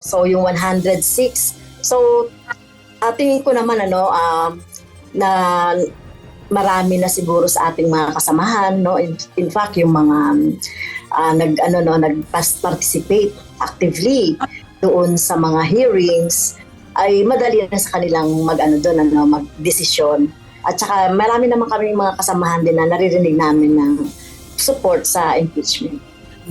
So yung 106. So tingin ko naman na marami na siguro sa ating mga kasamahan, no. In fact, yung mga nag-participate actively doon sa mga hearings ay madali na sa kanilang magdesisyon. At saka marami naman kami mga kasamahan din na naririnig namin ng support sa impeachment.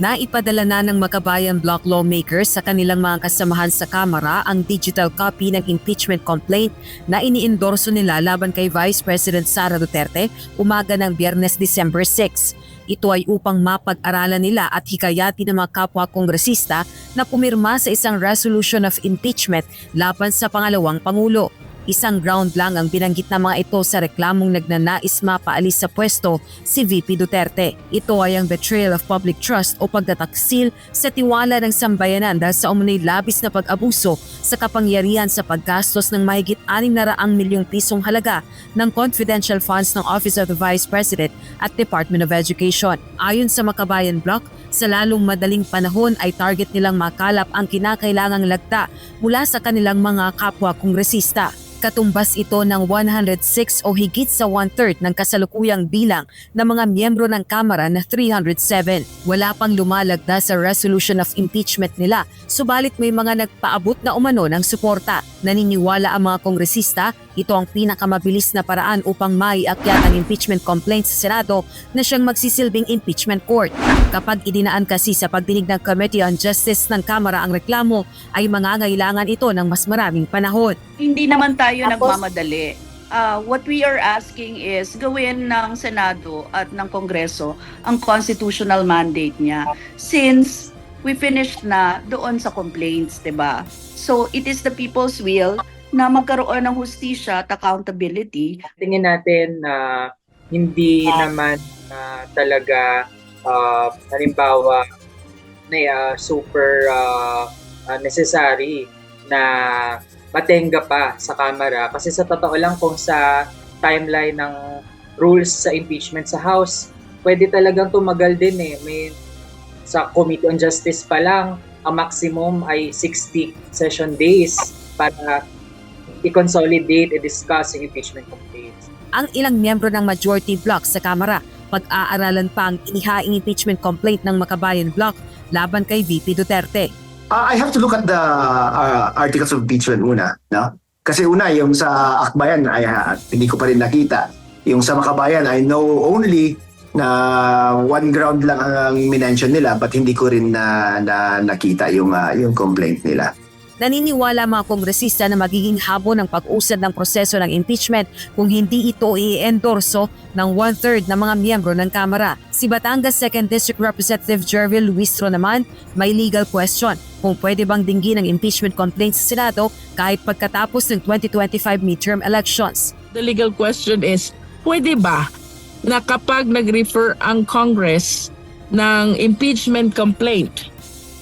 Naipadala na ng Makabayan Bloc lawmakers sa kanilang mga kasamahan sa Kamara ang digital copy ng impeachment complaint na iniendorso nila laban kay Vice President Sara Duterte umaga ng Biyernes, December 6. Ito ay upang mapag-aralan nila at hikayatin ng mga kapwa kongresista na pumirma sa isang resolution of impeachment laban sa pangalawang Pangulo. Isang ground lang ang binanggit ng mga ito sa reklamong nagnanais mapaalis sa pwesto si VP Duterte. Ito ay ang betrayal of public trust o pagtataksil sa tiwala ng sambayanan dahil sa umunoy labis na pag-abuso sa kapangyarihan sa paggastos ng mahigit 600 milyong pisong halaga ng confidential funds ng Office of the Vice President at Department of Education. Ayon sa Makabayan Bloc, sa lalong madaling panahon ay target nilang makalap ang kinakailangang lagda mula sa kanilang mga kapwa kongresista. Katumbas ito ng 106 o higit sa 1/3 ng kasalukuyang bilang ng mga miyembro ng Kamara na 307. Wala pang lumalagda sa resolution of impeachment nila, subalit may mga nagpaabot na umano ng suporta. Naniniwala ang mga kongresista, ito ang pinakamabilis na paraan upang maiakyat ang impeachment complaint sa Senado na siyang magsisilbing impeachment court. Kapag idinaan kasi sa pagdinig ng Committee on Justice ng Kamara ang reklamo, ay mangangailangan ito ng mas maraming panahon. Hindi naman tayo nagmamadali. What we are asking is gawin ng Senado at ng Kongreso ang constitutional mandate niya since we finished na doon sa complaints, 'di ba? So it is the people's will na magkaroon ng hustisya at accountability. Tingin natin na hindi naman talaga halimbawa na super necessary na matenga pa sa Kamara kasi sa totoo lang kung sa timeline ng rules sa impeachment sa House, pwede talagang tumagal din sa Committee on Justice pa lang, ang maximum ay 60 session days para i-consolidate and discuss yung impeachment complaints. Ang ilang miyembro ng majority bloc sa Kamara, pag-aaralan pa ang inihaing impeachment complaint ng Makabayan Bloc laban kay VP Duterte. I have to look at the articles of impeachment muna, no? Kasi una, yung sa Akbayan ay hindi ko pa rin nakita. Yung sa Makabayan, I know only na one ground lang ang minention nila but hindi ko rin nakita yung complaint nila. Naniniwala mga kongresista na magiging habon ng pag-usad ng proseso ng impeachment kung hindi ito i-endorso ng 1/3 ng mga miyembro ng Kamara. Si Batangas 2nd District Representative Jervil Luistro naman may legal question kung pwede bang dinggin ang impeachment complaint sa Senado kahit pagkatapos ng 2025 midterm elections. The legal question is, pwede ba na kapag nag-refer ang Congress ng impeachment complaint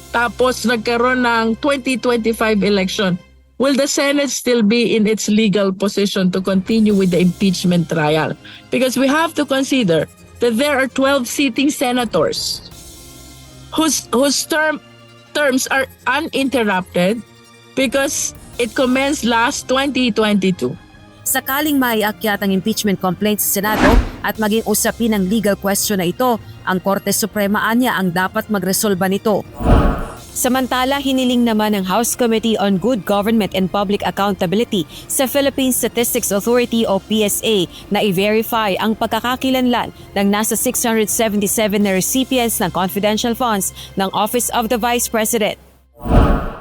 tapos nagkaroon ng 2025 election, will the Senate still be in its legal position to continue with the impeachment trial? Because we have to consider that there are 12 sitting senators whose terms are uninterrupted because it commenced last 2022. Sakaling maiakyat ang impeachment complaint sa Senado at maging usapin ang legal question na ito, ang Korte Suprema anya ang dapat magresolba nito. Samantala, hiniling naman ng House Committee on Good Government and Public Accountability sa Philippine Statistics Authority o PSA na i-verify ang pagkakakilanlan ng nasa 677 na recipients ng confidential funds ng Office of the Vice President.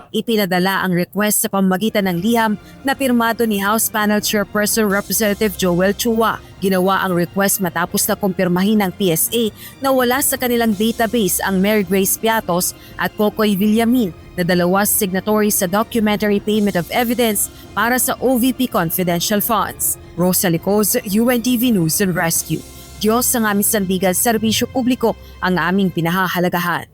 Ipinadala ang request sa pamamagitan ng liham na pirmado ni House Panel Chairperson Representative Joel Chua. Ginawa ang request matapos na kumpirmahin ng PSA na wala sa kanilang database ang Mary Grace Piatos at Kokoy Villamin na dalawa signatories sa Documentary Payment of Evidence para sa OVP Confidential Funds. Rosa Licoz, UNTV News and Rescue. Diyos ang aming sandigan, serbisyo publiko ang aming pinahahalagahan.